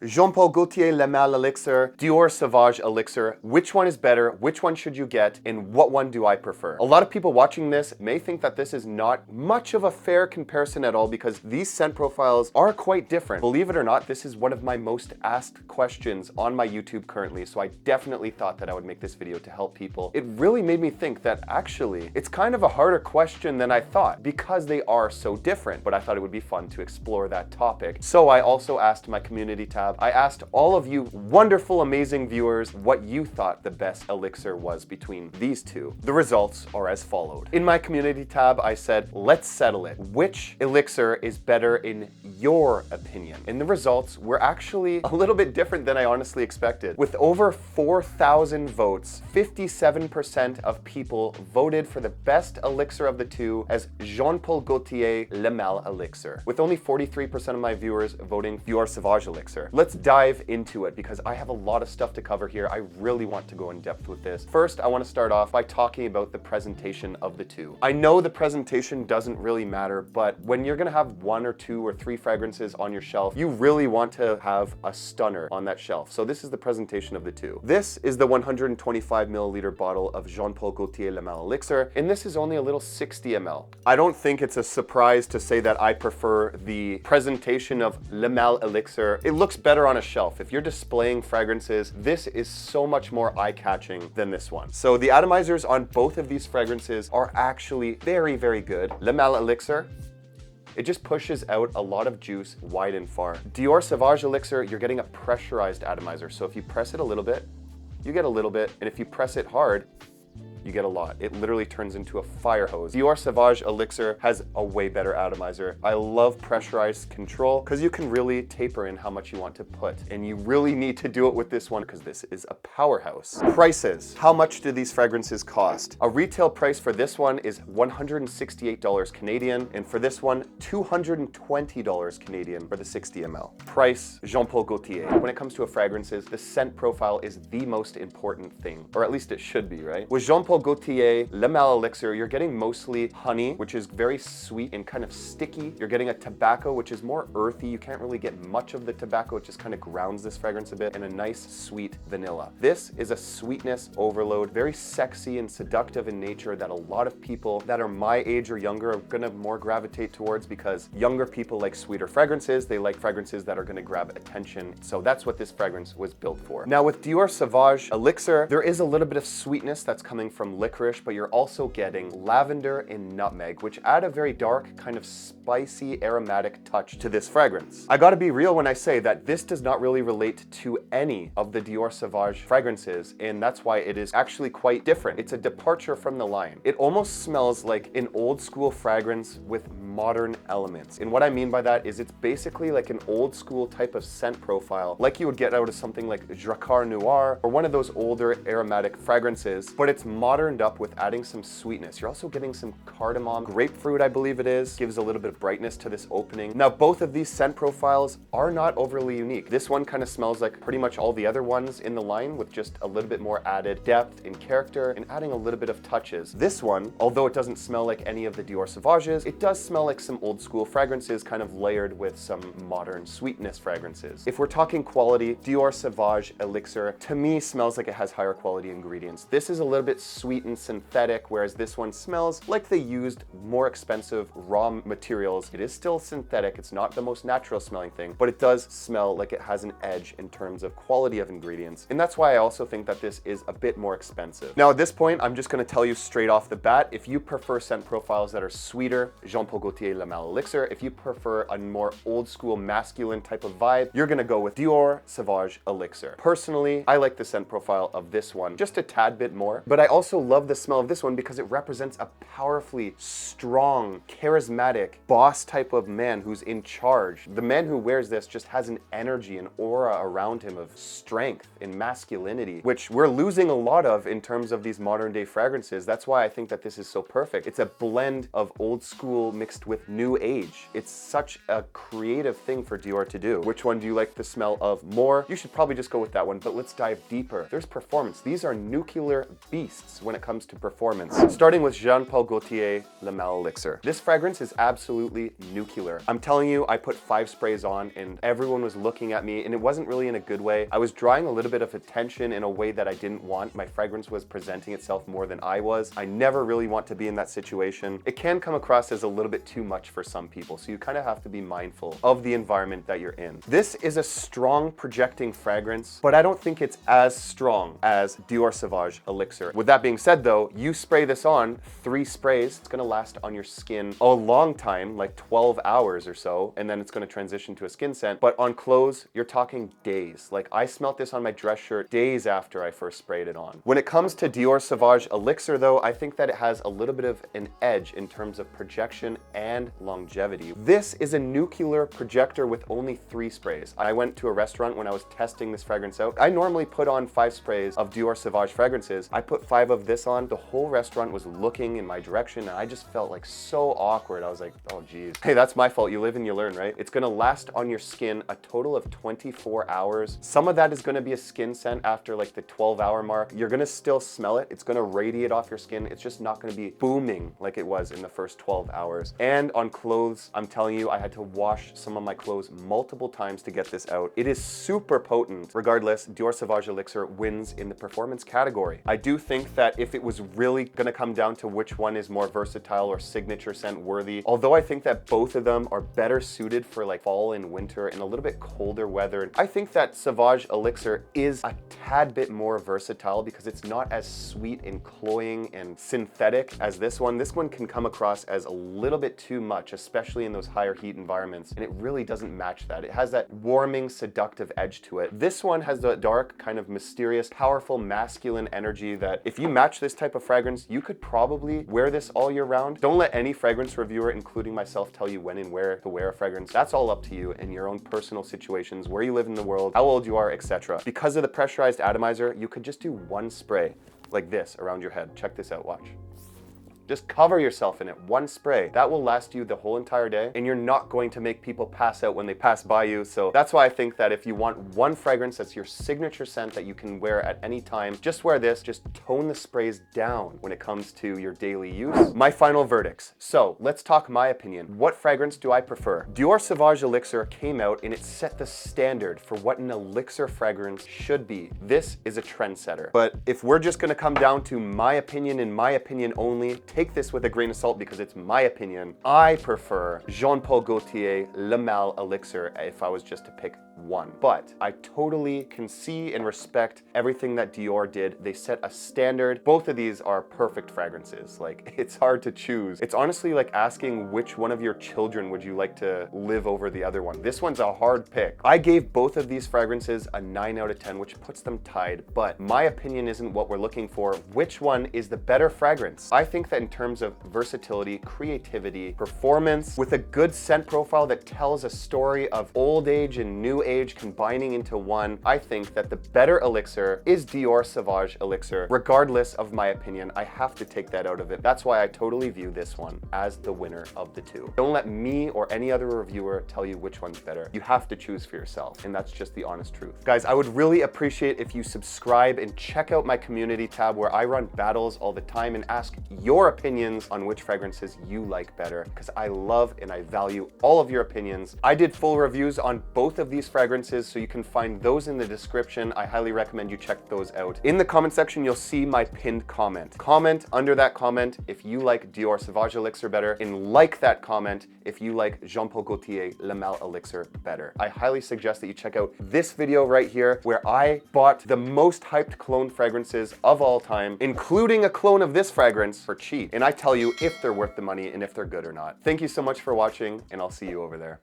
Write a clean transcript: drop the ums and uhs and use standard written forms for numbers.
Jean-Paul Gaultier Le Male Elixir, Dior Sauvage Elixir. Which one is better? Which one should you get? And what one do I prefer? A lot of people watching this may think that this is not much of a fair comparison at all because these scent profiles are quite different. Believe it or not, this is one of my most asked questions on my YouTube currently, so I definitely thought that I would make this video to help people. It really made me think that actually it's kind of a harder question than I thought because they are so different, but I thought it would be fun to explore that topic. So I also asked my community tab, I asked all of you wonderful, amazing viewers what you thought the best elixir was between these two. The results are as followed. In my community tab, I said, let's settle it. Which elixir is better in your opinion? And the results were actually a little bit different than I honestly expected. With over 4,000 votes, 57% of people voted for the best elixir of the two as Jean-Paul Gaultier Le Male Elixir, with only 43% of my viewers voting Dior Sauvage Elixir. Let's dive into it because I have a lot of stuff to cover here. I really want to go in depth with this. First, I want to start off by talking about the presentation of the two. I know the presentation doesn't really matter, but when you're going to have 1 or 2 or 3 fragrances on your shelf, you really want to have a stunner on that shelf. So this is the presentation of the two. This is the 125 milliliter bottle of Jean-Paul Gaultier Le Male Elixir, and this is only a little 60 ml. I don't think it's a surprise to say that I prefer the presentation of Le Male Elixir. It looks better on a shelf. If you're displaying fragrances, this is so much more eye-catching than this one. So the atomizers on both of these fragrances are actually very, very good. Le Male Elixir, it just pushes out a lot of juice wide and far. Dior Sauvage Elixir, you're getting a pressurized atomizer. So if you press it a little bit, you get a little bit. And if you press it hard, you get a lot. It literally turns into a fire hose. Dior Sauvage Elixir has a way better atomizer. I love pressurized control because you can really taper in how much you want to put. And you really need to do it with this one because this is a powerhouse. Prices. How much do these fragrances cost? A retail price for this one is $168 Canadian, and for this one, $220 Canadian for the 60 ml. Price, Jean-Paul Gaultier. When it comes to fragrances, the scent profile is the most important thing, or at least it should be, right? With Jean-Paul Gaultier Le Male Elixir, you're getting mostly honey, which is very sweet and kind of sticky. You're getting a tobacco, which is more earthy. You can't really get much of the tobacco. It just kind of grounds this fragrance a bit, and a nice sweet vanilla. This is a sweetness overload, very sexy and seductive in nature that a lot of people that are my age or younger are gonna more gravitate towards because younger people like sweeter fragrances. They like fragrances that are gonna grab attention. So that's what this fragrance was built for. Now with Dior Sauvage Elixir, there is a little bit of sweetness that's coming from licorice, but you're also getting lavender and nutmeg, which add a very dark, kind of spicy, aromatic touch to this fragrance. I gotta be real when I say that this does not really relate to any of the Dior Sauvage fragrances, and that's why it is actually quite different. It's a departure from the line. It almost smells like an old school fragrance with modern elements. And what I mean by that is it's basically like an old school type of scent profile, like you would get out of something like Drakkar Noir or one of those older aromatic fragrances, but it's moderned up with adding some sweetness. You're also getting some cardamom, grapefruit, I believe it is, gives a little bit of brightness to this opening. Now, both of these scent profiles are not overly unique. This one kind of smells like pretty much all the other ones in the line with just a little bit more added depth and character and adding a little bit of touches. This one, although it doesn't smell like any of the Dior Sauvages, it does smell like some old school fragrances kind of layered with some modern sweetness fragrances. If we're talking quality, Dior Sauvage Elixir to me smells like it has higher quality ingredients. This is a little bit sweet and synthetic, whereas this one smells like they used more expensive raw materials. It is still synthetic. It's not the most natural smelling thing, but it does smell like it has an edge in terms of quality of ingredients. And that's why I also think that this is a bit more expensive. Now at this point, I'm just gonna tell you straight off the bat, if you prefer scent profiles that are sweeter, Jean-Paul Gaultier Le Male Elixir. If you prefer a more old school masculine type of vibe, you're gonna go with Dior Sauvage Elixir. Personally, I like the scent profile of this one just a tad bit more, but I also love the smell of this one because it represents a powerfully strong, charismatic boss type of man who's in charge. The man who wears this just has an energy, an aura around him of strength and masculinity, which we're losing a lot of in terms of these modern day fragrances. That's why I think that this is so perfect. It's a blend of old school mixed with new age. It's such a creative thing for Dior to do. Which one do you like the smell of more? You should probably just go with that one, but let's dive deeper. There's performance. These are nuclear beasts. best when it comes to performance. Starting with Gaultier Le Male Elixir. This fragrance is absolutely nuclear. I'm telling you, I put 5 sprays on and everyone was looking at me, and it wasn't really in a good way. I was drawing a little bit of attention in a way that I didn't want. My fragrance was presenting itself more than I was. I never really want to be in that situation. It can come across as a little bit too much for some people, so you kind of have to be mindful of the environment that you're in. This is a strong projecting fragrance, but I don't think it's as strong as Dior Sauvage Elixir. With that being said though, you spray this on 3 sprays, it's gonna last on your skin a long time, like 12 hours or so, and then it's gonna transition to a skin scent. But on clothes, you're talking days. Like, I smelt this on my dress shirt days after I first sprayed it on. When it comes to Dior Sauvage Elixir though, I think that it has a little bit of an edge in terms of projection and longevity. This is a nuclear projector with only 3 sprays. I went to a restaurant when I was testing this fragrance out. I normally put on 5 sprays of Dior Sauvage fragrances. I put 5 of this on. The whole restaurant was looking in my direction and I just felt like so awkward. I was like, oh geez. Hey, that's my fault. You live and you learn, right? It's gonna last on your skin a total of 24 hours. Some of that is gonna be a skin scent after like the 12-hour mark. You're gonna still smell it. It's gonna radiate off your skin. It's just not gonna be booming like it was in the first 12 hours. And on clothes, I'm telling you, I had to wash some of my clothes multiple times to get this out. It is super potent. Regardless, Dior Sauvage Elixir wins in the performance category. I do think that if it was really gonna come down to which one is more versatile or signature scent worthy, although I think that both of them are better suited for like fall and winter and a little bit colder weather, I think that Sauvage Elixir is a tad bit more versatile because it's not as sweet and cloying and synthetic as this one. This one can come across as a little bit too much, especially in those higher heat environments, and it really doesn't match that. It has that warming, seductive edge to it. This one has the dark, kind of mysterious, powerful, masculine energy that if you match this type of fragrance, you could probably wear this all year round. Don't let any fragrance reviewer, including myself, tell you when and where to wear a fragrance. That's all up to you and your own personal situations, where you live in the world, how old you are, etc. Because of the pressurized atomizer, you could just do 1 spray like this around your head. Check this out, watch. Just cover yourself in it, 1 spray. That will last you the whole entire day, and you're not going to make people pass out when they pass by you. So that's why I think that if you want one fragrance that's your signature scent that you can wear at any time, just wear this. Just tone the sprays down when it comes to your daily use. My final verdicts. So let's talk my opinion. What fragrance do I prefer? Dior Sauvage Elixir came out and it set the standard for what an elixir fragrance should be. This is a trendsetter. But if we're just gonna come down to my opinion and my opinion only, take this with a grain of salt because it's my opinion. I prefer Gaultier Le Male Elixir if I was just to pick one. But I totally can see and respect everything that Dior did. They set a standard. Both of these are perfect fragrances. Like, it's hard to choose. It's honestly like asking which one of your children would you like to live over the other one. This one's a hard pick. I gave both of these fragrances a 9 out of 10, which puts them tied, but my opinion isn't what we're looking for. Which one is the better fragrance? I think that in terms of versatility, creativity, performance, with a good scent profile that tells a story of old age and new age combining into one, I think that the better elixir is Dior Sauvage Elixir. Regardless of my opinion, I have to take that out of it. That's why I totally view this one as the winner of the two. Don't let me or any other reviewer tell you which one's better. You have to choose for yourself, and that's just the honest truth. Guys, I would really appreciate if you subscribe and check out my community tab where I run battles all the time and ask your opinions on which fragrances you like better, because I love and I value all of your opinions. I did full reviews on both of these fragrances, so you can find those in the description. I highly recommend you check those out. In the comment section, you'll see my pinned comment. Comment under that comment if you like Dior Sauvage Elixir better, and like that comment if you like Gaultier Le Male Elixir better. I highly suggest that you check out this video right here where I bought the most hyped cologne fragrances of all time, including a clone of this fragrance for cheap. And I tell you if they're worth the money and if they're good or not. Thank you so much for watching, and I'll see you over there.